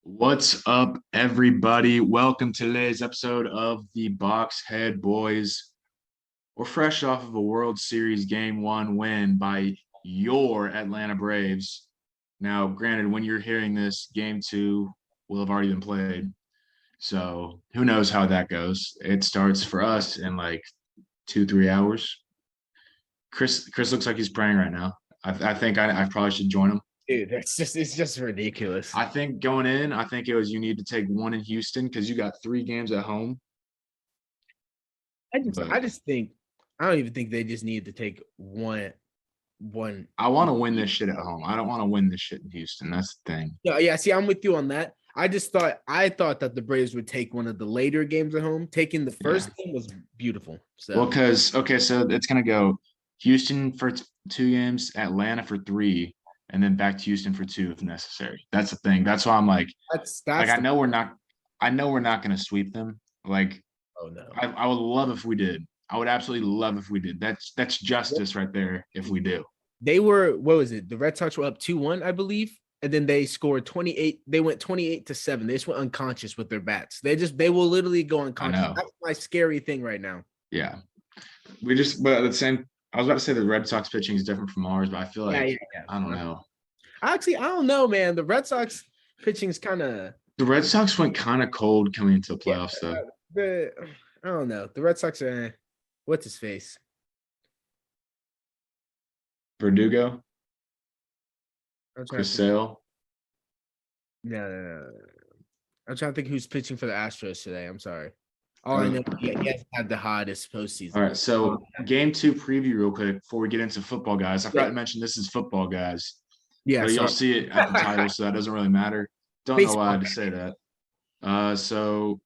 What's up, everybody? Welcome to today's episode of the BoxHead Boys. We're fresh off of a World Series Game 1 win by your Atlanta Braves. Now, granted, when you're hearing this, Game 2 will have already been played. So who knows how that goes? It starts for us in like 2, 3 hours. Chris looks like he's praying right now. I think I probably should join him. Dude, it's just ridiculous. I think going in, I think it was you need to take one in Houston because you got 3 games at home. I just But I just think I don't even think they just need to take one. I want to win this shit at home. I don't want to win this shit in Houston. That's the thing. Yeah, see, I'm with you on that. I thought that the Braves would take one of the later games at home. Taking the first game was beautiful. Well, So because so it's gonna go Houston for 2 games, Atlanta for 3, and then back to Houston for 2 if necessary. That's the thing. That's why I'm that's like that's I the know we're not. I know we're not gonna sweep them. Like oh no. I would love if we did. I would absolutely love if we did. That's justice right there if we do. They were what was it? The Red Sox were up 2-1, I believe. And then they scored 28. They went 28-7. They just went unconscious with their bats. They will literally go I unconscious. know. That's my scary thing right now. Yeah. But at the same, I was about to say the Red Sox pitching is different from ours, but I feel like, Yeah. I don't know. Actually, I don't know, man. The Red Sox pitching is kind of The Red Sox went kind of cold coming into the yeah. playoffs, though. The I don't know. The Red Sox are what's his face? Verdugo, I'm trying to Chris think. Sale. No. I'm trying to think who's pitching for the Astros today. I'm sorry. All I Uh, know, he hasn't had the hottest postseason. All right, so game 2 preview real quick before we get into football, guys. I forgot Yeah. to mention this is football, guys. Yeah, But you'll sorry. see it at the title, so that doesn't really matter. Don't know why I Baseball. had to say that. So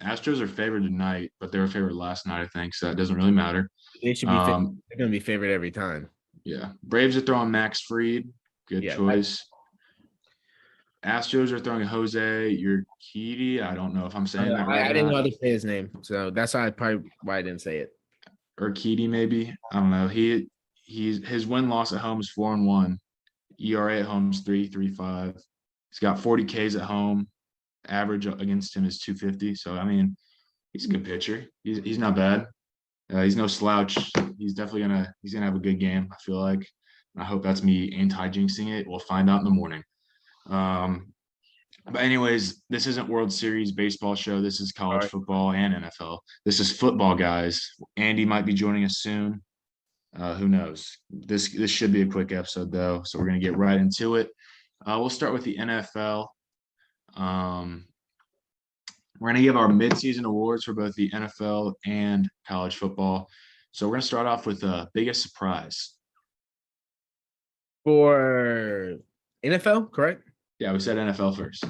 Astros are favored tonight, but they were favored last night, I think, so that doesn't really matter. They should be. They're going to be favored every time. Yeah. Braves are throwing Max Fried. Good Yeah, choice. Astros are throwing Jose Urquidy. I don't know if I'm saying that right I or didn't know how not. to say his name, so that's why I didn't say it. Urquidy, maybe. I don't know. His win-loss at home is 4-1. ERA at home is 3.35. He's got 40 Ks at home. Average against him is 250. So I mean, he's a good pitcher. He's not bad. He's no slouch. He's gonna have a good game. I feel like. I hope that's me anti-jinxing it. We'll find out in the morning. But anyways, this isn't World Series baseball show. This is college football and NFL. This is football, guys. Andy might be joining us soon. Who knows? This should be a quick episode though, so we're gonna get right into it. We'll start with the NFL. We're gonna give our midseason awards for both the NFL and college football. So we're gonna start off with the biggest surprise. For NFL, correct? Yeah, we said NFL first.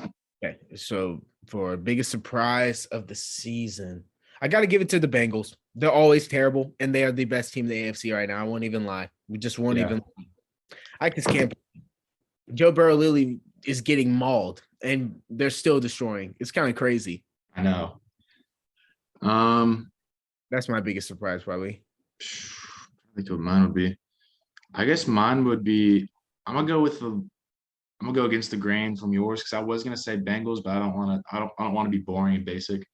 Okay, so for biggest surprise of the season, I got to give it to the Bengals. They're always terrible, and they are the best team in the AFC right now. I won't even lie. We just won't even. I just can't. Joe Burrow literally is getting mauled, and they're still destroying. It's kind of crazy. I know. That's my biggest surprise, probably. I think what mine would be. I guess mine would be. I'm gonna go against the grain from yours because I was gonna say Bengals, but I don't want to. I don't want to be boring and basic.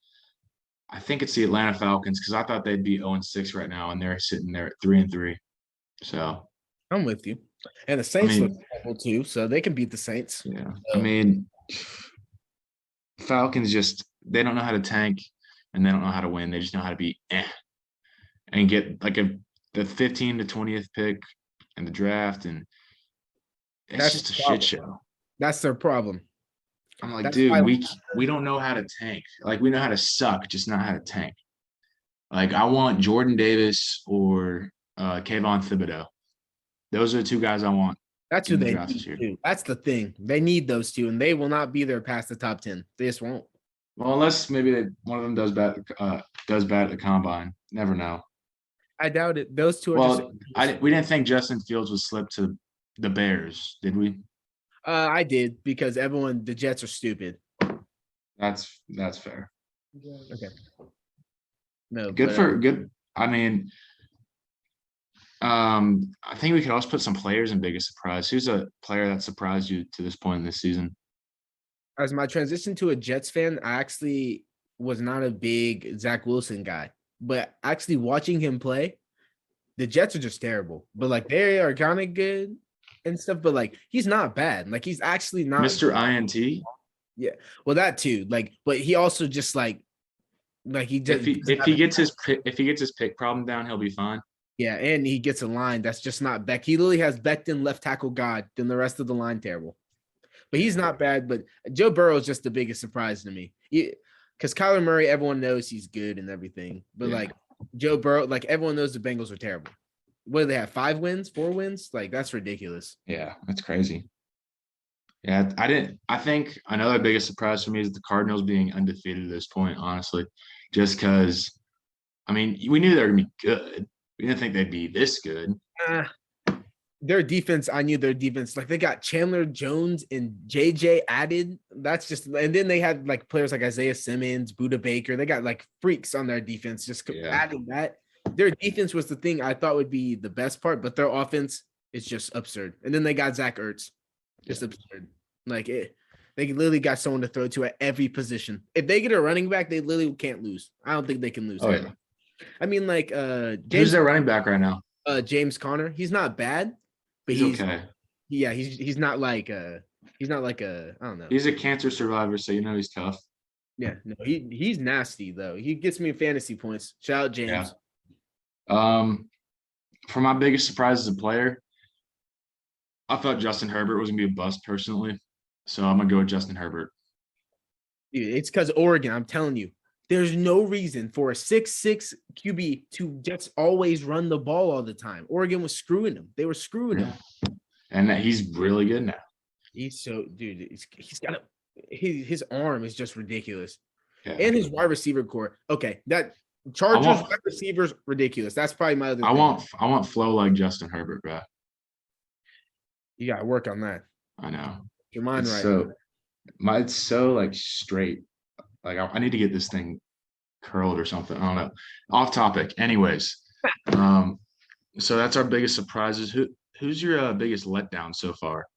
I think it's the Atlanta Falcons because I thought they'd be 0-6 right now, and they're sitting there at 3-3. So I'm with you. And the Saints look mean- terrible too, so they can beat the Saints. yeah, I mean, Falcons they don't know how to tank, and they don't know how to win. They just know how to be and get like the 15 to 20th pick in the draft, and it's That's just a the shit problem. show. That's their problem. I'm like, That's dude, why- we don't know how to tank. Like we know how to suck, just not how to tank. Like I want Jordan Davis or Kayvon Thibodeau. Those are the 2 guys I want. That's who in the they draft need this year. to. That's the thing. They need those two, and they will not be there past the top 10. They just won't. Well, unless maybe one of them does bad at the combine. Never know. I doubt it. Those two are Well, just. we didn't think Justin Fields would slip to the Bears, did we? I did because the Jets are stupid. That's fair. Okay. No, Good. I mean, I think we could also put some players in biggest surprise. Who's a player that surprised you to this point in this season? as my transition to a Jets fan, I actually was not a big Zach Wilson guy, but actually watching him play, the Jets are just terrible. But like they are kind of good and stuff. But like he's not bad. Like he's actually not. Mr. INT. Yeah. Well, that too. Like, but he also just like he just If he gets his pick problem down, he'll be fine. yeah, and he gets a line that's just not Beck. He literally has Becton left tackle God, then the rest of the line terrible. But he's not bad. But Joe Burrow is just the biggest surprise to me. Because Kyler Murray, everyone knows he's good and everything. But like Joe Burrow, like everyone knows the Bengals are terrible. What do they have? 5 wins, 4 wins? Like that's ridiculous. Yeah, that's crazy. Yeah, I think another biggest surprise for me is the Cardinals being undefeated at this point, honestly. Just because, I mean, we knew they were going to be good. We didn't think they'd be this good. Their defense, I knew their defense. Like they got Chandler Jones and JJ added. That's just, and then they had like players like Isaiah Simmons, Buda Baker. They got like freaks on their defense. Just adding that. Their defense was the thing I thought would be the best part, but their offense is just absurd. And then they got Zach Ertz. Just absurd. Like they literally got someone to throw to at every position. If they get a running back, they literally can't lose. I don't think they can lose. Oh, yeah. I mean, like who's their running back right now? James Conner. He's not bad, but he's okay. Yeah, he's not like I don't know. He's a cancer survivor, so you know he's tough. Yeah, no, he's nasty though. He gets me fantasy points. Shout out James. Yeah. For my biggest surprise as a player, I thought Justin Herbert was gonna be a bust personally, so I'm gonna go with Justin Herbert. Dude, it's because Oregon. I'm telling you, there's no reason for a 6'6" QB to just always run the ball all the time. Oregon was screwing him. They were screwing him. And he's really good now. He's so dude. He's got his arm is just ridiculous, and his wide receiver core. Okay, that Chargers wide receivers ridiculous. That's probably my other. I want flow like Justin Herbert, bro. You gotta work on that. I know. Your mind right. So it's so like straight. Like I need to get this thing curled or something. I don't know. Off topic. Anyways, so that's our biggest surprises. Who's your biggest letdown so far?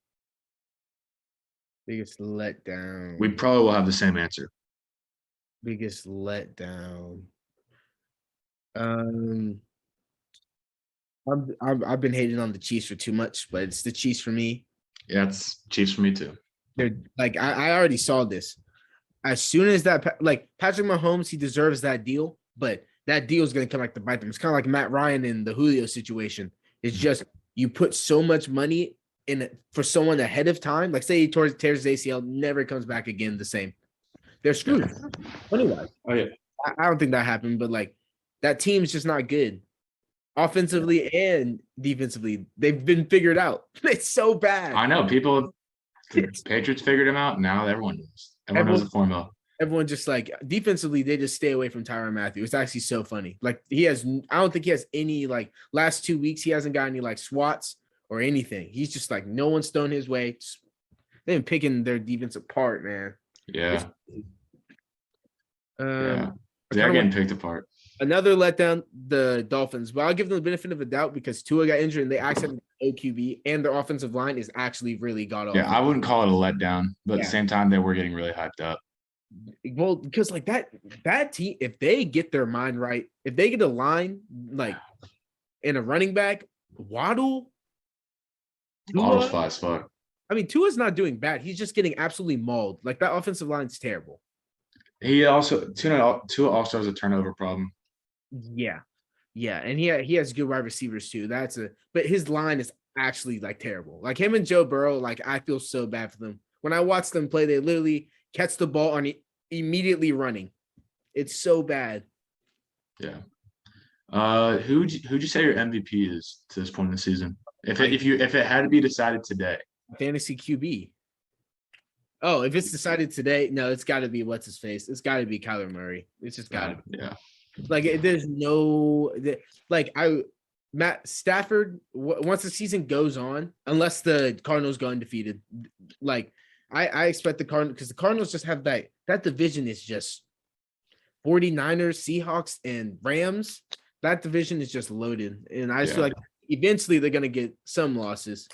Biggest letdown. We probably will have the same answer. Biggest letdown. I've been hating on the Chiefs for too much, but it's the Chiefs for me. Yeah, it's Chiefs for me too. They're like I already saw this. As soon as that, like Patrick Mahomes, he deserves that deal, but that deal is going to come back to bite them. It's kind of like Matt Ryan in the Julio situation. It's just you put so much money in it for someone ahead of time. Like say he tears his ACL, never comes back again the same. They're screwed. Anyway, oh yeah, I don't think that happened, but like that team's just not good. Offensively and defensively, they've been figured out. It's so bad. I know the Patriots figured him out. Now everyone knows. Everyone knows the formula. Everyone just like defensively, they just stay away from Tyrann Mathieu. It's actually so funny. Like I don't think he has any like last 2 weeks. He hasn't got any like swats or anything. He's just like no one's thrown his way. They've been picking their defense apart, man. Yeah. They're getting picked apart. Another letdown, the Dolphins. But I'll give them the benefit of the doubt because Tua got injured and they actually have OQB and their offensive line is actually really god awful. Yeah, I wouldn't call it a letdown, but at the same time, they were getting really hyped up. Well, because like that team, if they get their mind right, if they get a line like in a running back, Waddle's fly as fuck. I mean, Tua's not doing bad. He's just getting absolutely mauled. Like that offensive line's terrible. Tua also has a turnover problem. Yeah, and he has good wide receivers too. But his line is actually like terrible. Like him and Joe Burrow, like I feel so bad for them. When I watch them play, they literally catch the ball on immediately running. It's so bad. Yeah. Who'd you say your MVP is to this point in the season? If it had to be decided today, fantasy QB. Oh, if it's decided today, no, it's got to be what's his face. It's got to be Kyler Murray. It's just got to be. Yeah. Like there's no Matt Stafford. Once the season goes on, unless the Cardinals go undefeated, like I expect the Cardinals because the Cardinals just have that division is just 49ers, Seahawks, and Rams. That division is just loaded, and I just feel like eventually they're gonna get some losses,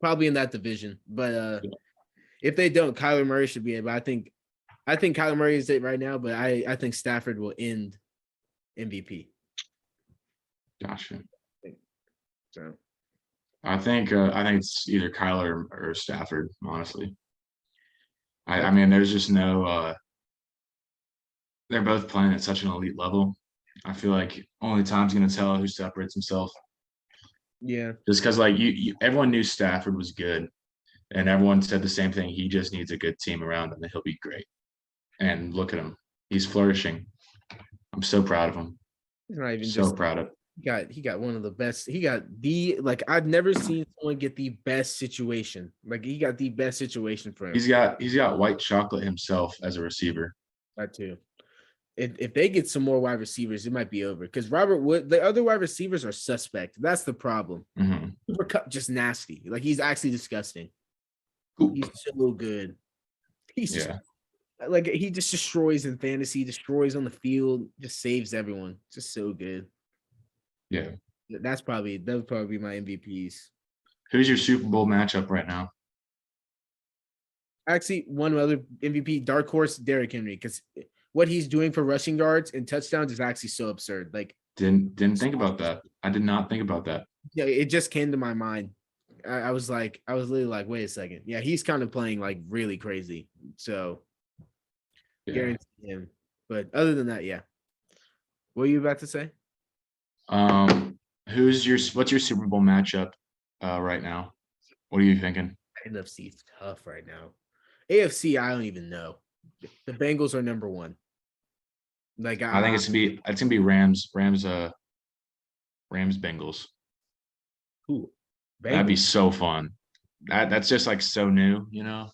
probably in that division. But If they don't, Kyler Murray should be it. But I think Kyler Murray is it right now. But I think Stafford will end MVP. Gotcha. So I think it's either Kyler or Stafford. Honestly, I mean, there's just no. They're both playing at such an elite level. I feel like only time's gonna tell who separates himself. yeah, Just because like everyone knew Stafford was good, and everyone said the same thing. He just needs a good team around him, and he'll be great. And look at him, he's flourishing. I'm so proud of him. he's not even So just proud of. he got one of the best. He got the like I've never seen someone get the best situation. Like he got the best situation for him. He's got white chocolate himself as a receiver. That too. If they get some more wide receivers, it might be over. Because Robert Wood, the other wide receivers are suspect. That's the problem. Mm-hmm. Cooper Kupp just nasty. Like he's actually disgusting. He's so good. He's just like he just destroys in fantasy, destroys on the field, just saves everyone. Just so good. Yeah. That would probably be my MVPs. Who's your Super Bowl matchup right now? Actually, one other MVP, dark horse, Derrick Henry, because what he's doing for rushing yards and touchdowns is actually so absurd. Like didn't think about that. I did not think about that. Yeah, it just came to my mind. I was literally like, wait a second. Yeah, he's kind of playing like really crazy. So guarantee him. But other than that, yeah. What were you about to say? What's your Super Bowl matchup right now? What are you thinking? NFC is tough right now. AFC, I don't even know. The Bengals are number one. Like I think it's gonna be Rams Bengals. Cool. That'd be so fun. That's just like so new, you know.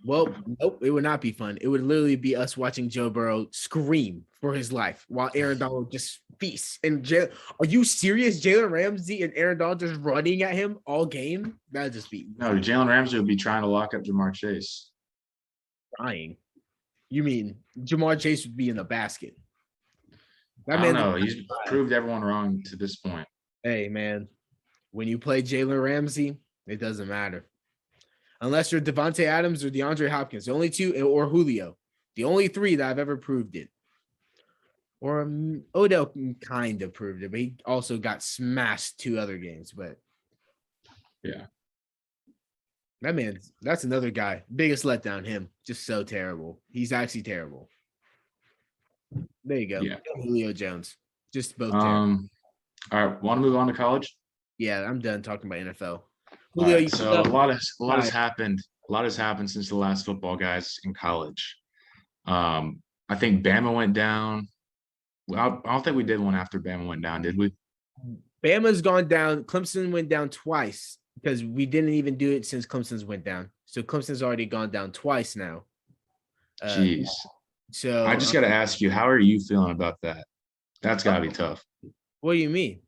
Well, nope, it would not be fun. It would literally be us watching Joe Burrow scream for his life while Aaron Donald just feasts. And are you serious? Jalen Ramsey and Aaron Donald just running at him all game? That'd just be no. Jalen Ramsey would be trying to lock up Jamar Chase. Trying. You mean Jamar Chase would be in the basket? I don't know. He's proved everyone wrong to this point. Hey, man, when you play Jalen Ramsey, it doesn't matter. Unless you're Devontae Adams or DeAndre Hopkins, the only two, or Julio, the only three that I've ever proved it. Or Odell kind of proved it, but he also got smashed 2 other games. But yeah, that's another guy. Biggest letdown, him. Just so terrible. He's actually terrible. There you go. Yeah. Julio Jones. Just both terrible. All right, want to move on to college? Yeah, I'm done talking about NFL. Julio, right, so a lot has happened. A lot has happened since the last football guys in college. I think Bama went down. I don't think we did one after Bama went down, did we? Bama's gone down. Clemson went down twice because we didn't even do it since Clemson's went down. So Clemson's already gone down twice now. Jeez. So I just got to ask you, how are you feeling about that? That's got to be tough. What do you mean?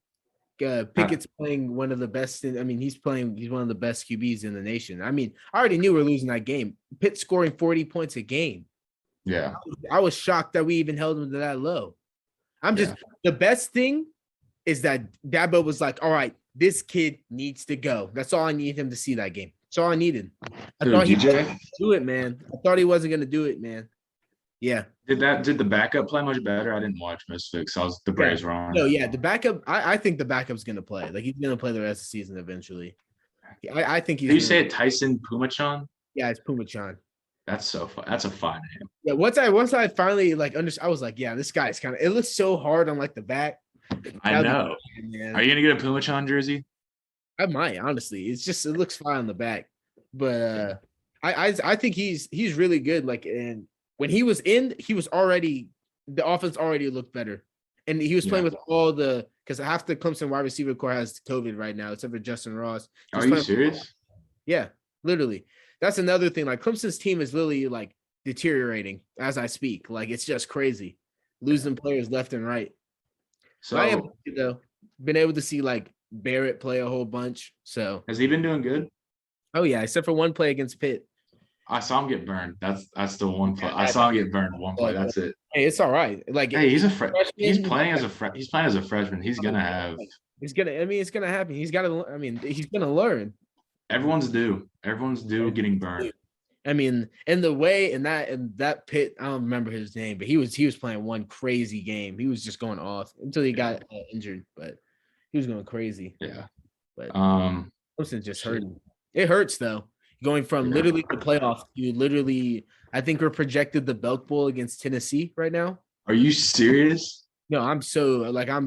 Pickett's playing one of the best. He's one of the best QBs in the nation. I mean, I already knew we were losing that game. Pitt scoring 40 points a game. Yeah. I was shocked that we even held him to that low. The best thing is that Dabo was like, all right, this kid needs to go. That's all I need him to see that game. That's all I needed. I thought he was going to do it, man. I thought he wasn't going to do it, man. Yeah. Did the backup play much better? I didn't watch Misfits. The Braves wrong. No, yeah, the backup. I think the backup's gonna play. Like he's gonna play the rest of the season eventually. I think he's. Did you say it, Tyson Pumachan? Yeah, it's Pumachan. That's so fun. That's a fine name. Yeah. Once I finally I was like, yeah, this guy's kind of. It looks so hard on like the back. I know. Are you gonna get a Pumachan jersey? I might honestly. It looks fine on the back, but I think he's really good. Like and. When he was in, the offense already looked better. And he was playing with because half the Clemson wide receiver core has COVID right now, except for Justin Ross. Are you serious? Yeah, literally. That's another thing. Like Clemson's team is literally like deteriorating as I speak. Like it's just crazy. Losing players left and right. So I am been able to see like Barrett play a whole bunch. So has he been doing good? Oh yeah, except for one play against Pitt. I saw him get burned. That's the one play. I saw him get burned one play. That's it. Hey, it's all right. Like, hey, he's playing as a freshman. He's gonna have. It's gonna happen. He's gonna learn. Everyone's due getting burned. I mean, and the way in that pit, I don't remember his name, but he was playing one crazy game. He was just going off until he got injured, but he was going crazy. Yeah. But Um, Clemson's just shit. hurting. It hurts though. Going from Yeah. literally the playoffs to literally, I think we're projected the Belk Bowl against Tennessee right now. Are you serious? No, I'm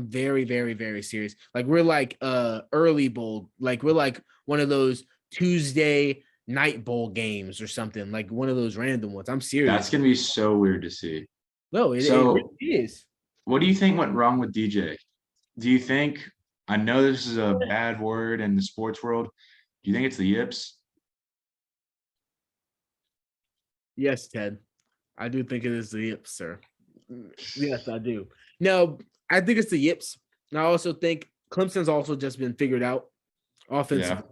very, very, very serious. Like we're like early bowl, like we're like one of those Tuesday night bowl games or something, like one of those random ones. I'm That's serious. gonna be so weird to see. No, it So, really is. what do you think went wrong with DJ? Do you think, I know this is a bad word in the sports world. Do you think it's the yips? Yes, Ted. I do think it is the yips, sir. Yes, I do. No, I think it's the yips. And I also think Clemson's also just been figured out Yeah. offensively.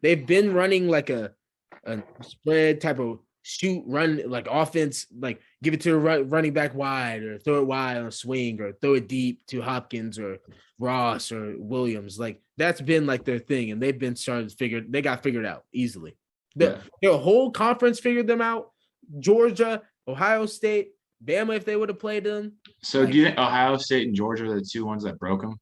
They've been running like a spread type of shoot run like offense, like give it to a running back wide or throw it wide on a swing or throw it deep to Hopkins or Ross or Williams. Like that's been like their thing, and they've been started figured. They got figured out easily. Yeah. Their whole conference figured them out. Georgia, Ohio State, Bama, if they would have played them. So, Like, do you think Ohio State and Georgia are the two ones that broke them?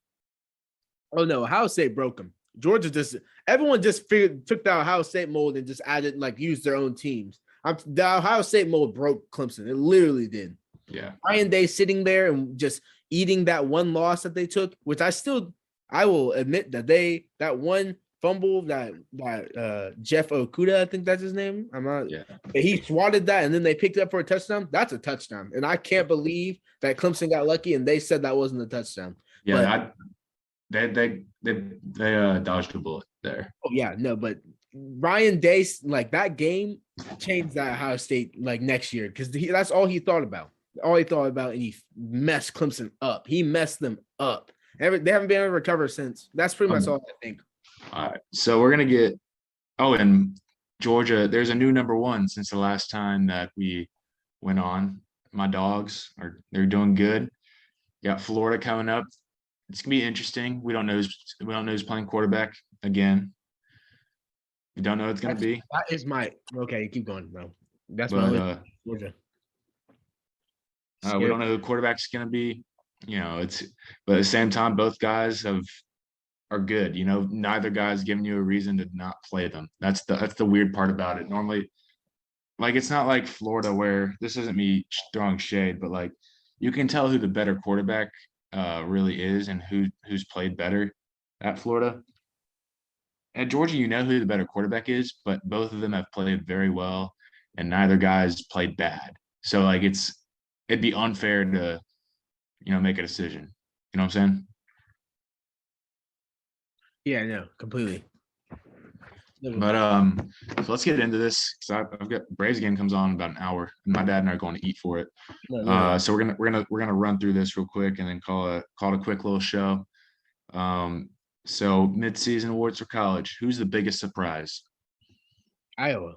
oh no, Ohio State broke them. Georgia just everyone just took the Ohio State mold and just added like used their own teams. The Ohio State mold broke Clemson. It literally did. Yeah. Ryan Day sitting there and just eating that one loss that they took, which I will admit that that one fumble that Jeff Okuda, I think that's his name. I'm not. Yeah. He swatted that and then they picked it up for a touchdown. That's a touchdown, and I can't believe that Clemson got lucky and they said that wasn't a touchdown. Yeah. They dodged a bullet there. Oh yeah, no, but Ryan Day, like that game changed that Ohio State like next year because that's all he thought about. All he thought about, and he messed Clemson up. He messed them up. They haven't been able to recover since. That's pretty much all I think. All right. So we're gonna get. Oh, and Georgia, there's a new number one since the last time that we went on. My dogs they're doing good. Got Florida coming up. It's gonna be interesting. We don't know who's playing quarterback again. We don't know who it's gonna be. That is my okay. Keep going, bro. That's my But only Georgia. we don't know who the quarterback's gonna be. You know, but at the same time, both guys are good. You know, neither guy's giving you a reason to not play them. That's the weird part about it. Normally, like it's not like Florida where this isn't me throwing shade, but like you can tell who the better quarterback really is and who's played better at Florida. At Georgia, you know who the better quarterback is, but both of them have played very well, and neither guy's played bad. So like it'd be unfair to make a decision. You know what I'm saying? Yeah, no, completely. But so let's get into this because I've got Braves game comes on in about an hour, and my dad and I are going to eat for it. So we're gonna run through this real quick and then call it a quick little show. So midseason awards for college. Who's the biggest surprise? Iowa,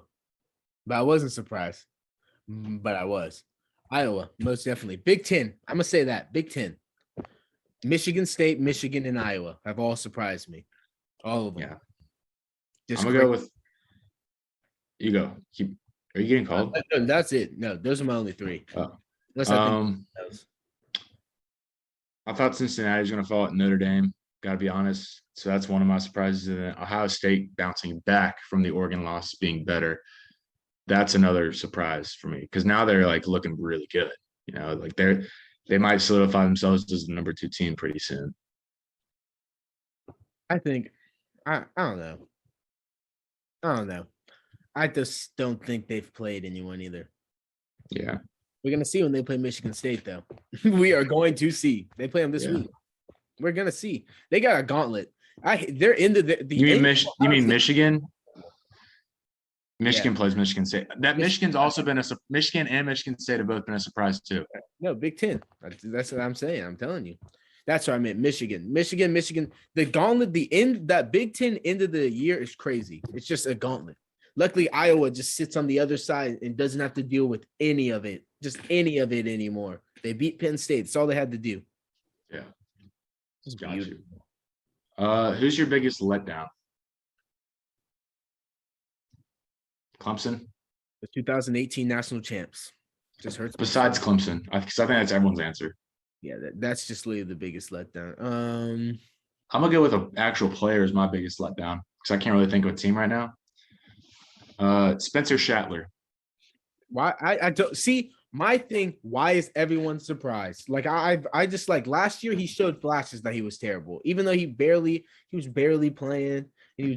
but I wasn't surprised. But I was. Iowa, most definitely. Big Ten. I'm gonna say that. Big Ten. Michigan State, Michigan, and Iowa have all surprised me. All of them. Yeah. Just I'm gonna go with you. Go. Are you getting called? That's it. No, those are my only three. Oh. I thought Cincinnati was gonna fall at Notre Dame. Got to be honest. So that's one of my surprises. And then Ohio State bouncing back from the Oregon loss being better. That's another surprise for me because now they're like looking really good. You know, like they might solidify themselves as the number 2 team pretty soon. think I don't know. I don't know. I just don't think they've played anyone either. Yeah. We're gonna see when they play Michigan State, though. We are going to see. They play them this week. We're gonna see. They got a gauntlet. They're into the. You mean Michigan? Michigan plays Michigan State. Michigan's also been Michigan and Michigan State have both been a surprise too. No, Big Ten. That's what I'm saying. I'm telling you. That's what I meant. Michigan. The gauntlet, that Big Ten end of the year is crazy. It's just a gauntlet. Luckily, Iowa just sits on the other side and doesn't have to deal with any of it, just any of it anymore. They beat Penn State. That's all they had to do. Yeah. It's Got beautiful. you. Who's your biggest letdown? Clemson? The 2018 national champs. Just hurts. Besides Clemson, because I think that's everyone's answer. Yeah, that's just really the biggest letdown. I'm gonna go with an actual player as my biggest letdown because I can't really think of a team right now. Spencer Shattler. Why I don't see my thing. Why is everyone surprised? Like I just like last year he showed flashes that he was terrible, even though he was barely playing. He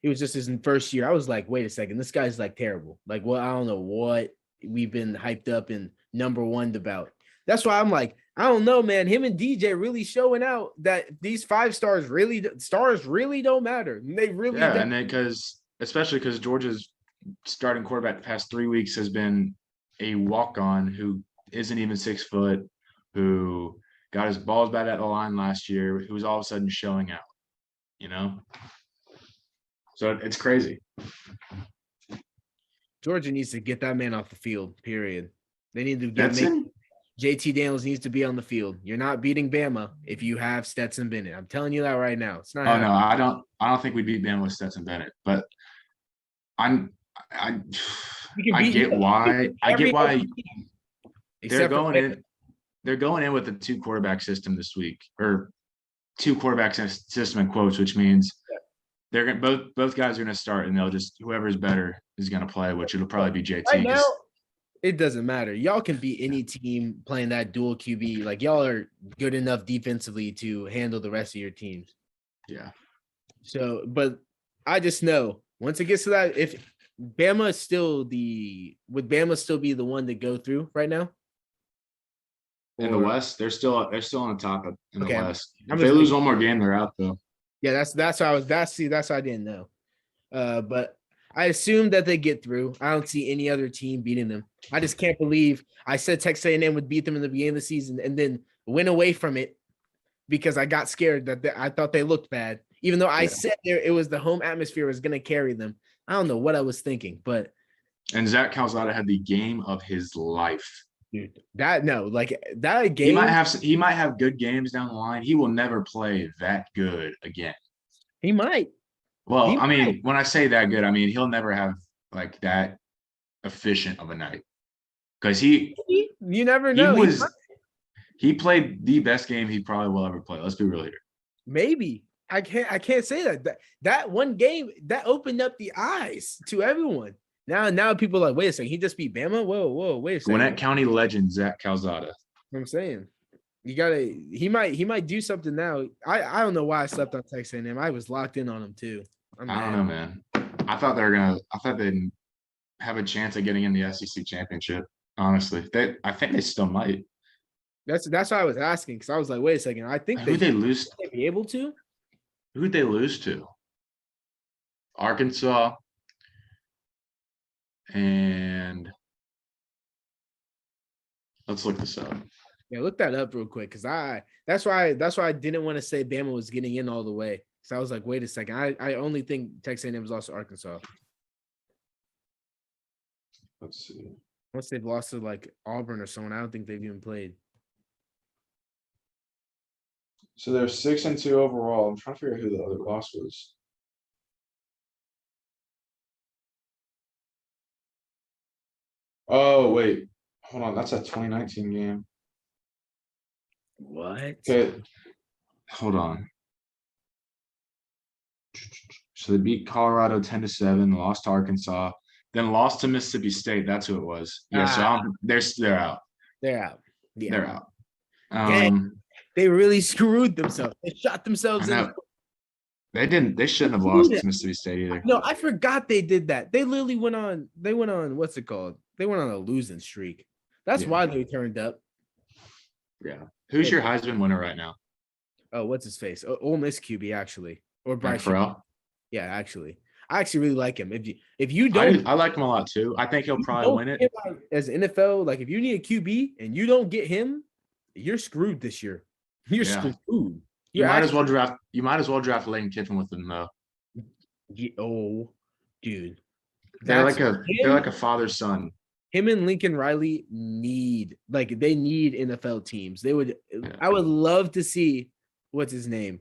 was just his first year. I was like, wait a second, this guy's like terrible. Like, well, I don't know what we've been hyped up in number one about. That's why I'm like, I don't know, man. Him and DJ really showing out that these 5 stars really don't matter. They really and then especially because Georgia's starting quarterback the past 3 weeks has been a walk-on who isn't even 6 foot, who got his balls bad at the line last year, who was all of a sudden showing out, you know? So it's crazy. Georgia needs to get that man off the field, period. They need to JT Daniels needs to be on the field. You're not beating Bama if you have Stetson Bennett. I'm telling you that right now. It's not happening. No, I don't think we beat Bama with Stetson Bennett, but I get why they're going in with a 2 quarterback system this week, or 2 quarterback system in quotes, which means they're going both guys are going to start, and they'll just whoever's better is going to play, which it'll probably be JT. Right now, it doesn't matter. Y'all can beat any team playing that dual QB. Like y'all are good enough defensively to handle the rest of your teams. Yeah. So, but I just know once it gets to that, if Bama is still would Bama still be the one to go through right now? In the West, they're still on the top in the West. If they lose one more game, they're out though. Yeah, that's how that's how I didn't know. But I assume that they get through. I don't see any other team beating them. I just can't believe I said Texas A&M would beat them in the beginning of the season and then went away from it because I got scared that I thought they looked bad. Even though I said it was the home atmosphere was going to carry them. I don't know what I was thinking, but. And Zach Calzada had the game of his life. Dude, that game. He might have good games down the line. He will never play that good again. He might. Well, I mean, when I say that good, I mean he'll never have like that efficient of a night because you never know. He played the best game he probably will ever play. Let's be real here. Maybe I can't say that one game that opened up the eyes to everyone. Now people are like, wait a second, he just beat Bama. Whoa, wait a second. Gwinnett County legend Zach Calzada. I'm saying. He might do something now. I don't know why I slept on Texas A&M. I was locked in on him too. I don't know, man. I thought they'd have a chance at getting in the SEC championship. Honestly, I think they still might. That's why I was asking because I was like, wait a second. I think who'd they lose? They'd be able to. Who'd they lose to? Arkansas and let's look this up. Yeah, look that up real quick because that's why I didn't want to say Bama was getting in all the way. So I was like, wait a second. I only think Texas A&M was also Arkansas. Let's see. Once they've lost to like Auburn or someone, I don't think they've even played. So they're 6-2 overall. I'm trying to figure out who the other loss was. Oh, wait. Hold on. That's a 2019 game. What? Okay. Hold on. So they beat Colorado 10-7, lost to Arkansas, then lost to Mississippi State. That's who it was. Yeah, so they're out. They're out. Yeah. They're out. They really screwed themselves. They shot themselves in. They didn't. They shouldn't have lost to Mississippi State either. No, I forgot they did that. They literally went on. They went on. What's it called? They went on a losing streak. That's why they turned up. Yeah. Who's your Heisman winner right now? Oh, what's his face? Ole Miss QB actually, or Bryce Farrell. Yeah, actually, I actually really like him. If you don't, I like him a lot too. I think he'll probably win it as NFL. Like if you need a QB and you don't get him, you're screwed this year. You're screwed. You might as well draft Lane Kiffin with them though. Oh, dude, they're like a father son. Him and Lincoln Riley need NFL teams. They would. Yeah. I would love to see what's his name,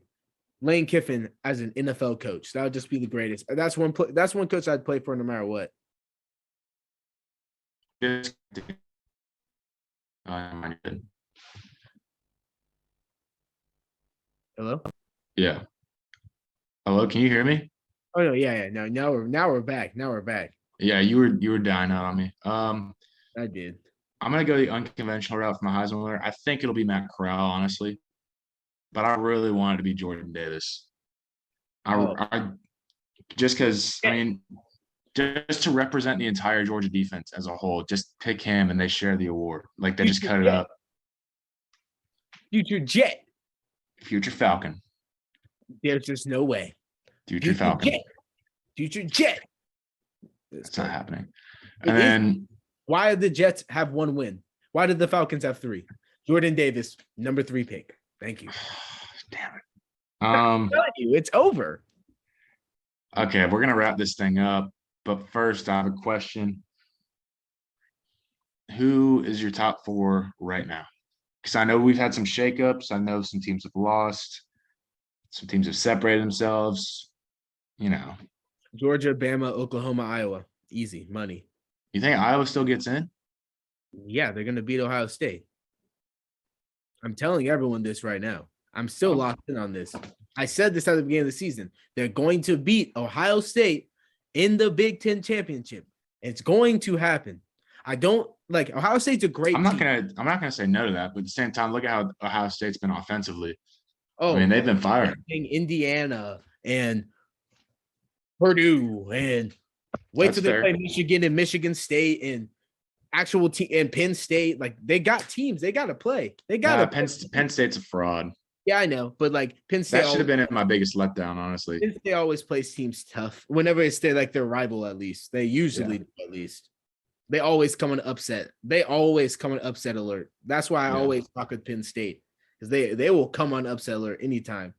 Lane Kiffin as an NFL coach. That would just be the greatest. That's one coach I'd play for no matter what. Just I did. Hello? Yeah. Hello, can you hear me? Oh no, yeah. No, now we're back. Now we're back. Yeah, you were dying out on me. I did. I'm gonna go the unconventional route for my Heisman winner. I think it'll be Matt Corral, honestly, but I really want it to be Jordan Davis. Oh, I just because I yeah. mean, just to represent the entire Georgia defense as a whole, just pick him and they share the award. Like they just Future cut it Jet. up. Future Jet. Future Falcon, There's just no way. future Future Falcon. Jet. Future Jet. It's not happening. It And is. then Why did the Jets have one win? Why did the Falcons have three? Jordan Davis, number 3 pick. Thank you. damn it. I'm telling you, it's over. Okay, we're gonna wrap this thing up. But first, I have a question. Who is your top 4 right now? Because I know we've had some shakeups. I know some teams have lost. Some teams have separated themselves. You know, Georgia, Bama, Oklahoma, Iowa. Easy money. you think Iowa still gets in? Yeah, they're gonna beat Ohio State. I'm telling everyone this right now. I'm still locked in on this. I said this at the beginning of the season. They're going to beat Ohio State in the Big Ten championship. It's going to happen. I don't like Ohio State's a great I'm not team. gonna say no to that, but at the same time, look at how Ohio State's been offensively. I Oh, mean, they've been firing. Indiana and Purdue and wait That's till they play fair. Michigan and Michigan State and actual team and Penn State. Like they got teams. They got to play. They got Nah, to. Penn State's a fraud. Yeah, I know, but like Penn State That should have always, been my biggest letdown, honestly. Penn State always plays teams tough. Whenever it's like their rival, at least they usually do, at least. They always come on upset. They always come on upset alert. That's why I always talk with Penn State because they will come on upset alert anytime.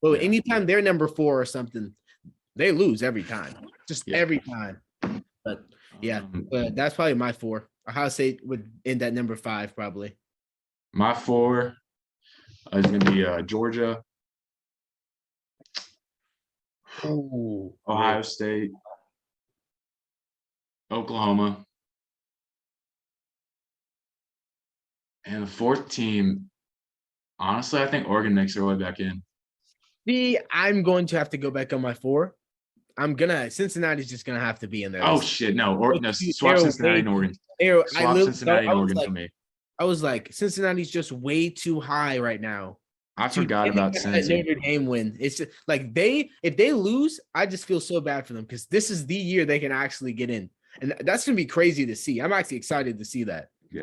But anytime they're number 4 or something, they lose every time. Just every time. But yeah, but that's probably my 4. Ohio State would end at number 5 probably. My 4 is going to be Georgia, Ooh, Ohio State, Oklahoma, and the 4th team. Honestly, I think Oregon makes their way back in. See, I'm going to have to go back on my 4. Cincinnati's just gonna have to be in there. Oh shit, no, swap Cincinnati and Oregon. Swap Cincinnati and Oregon for me. I was like, Cincinnati's just way too high right now. I forgot about that Notre Dame win. It's just, like if they lose, I just feel so bad for them because this is the year they can actually get in, and that's gonna be crazy to see. I'm actually excited to see that.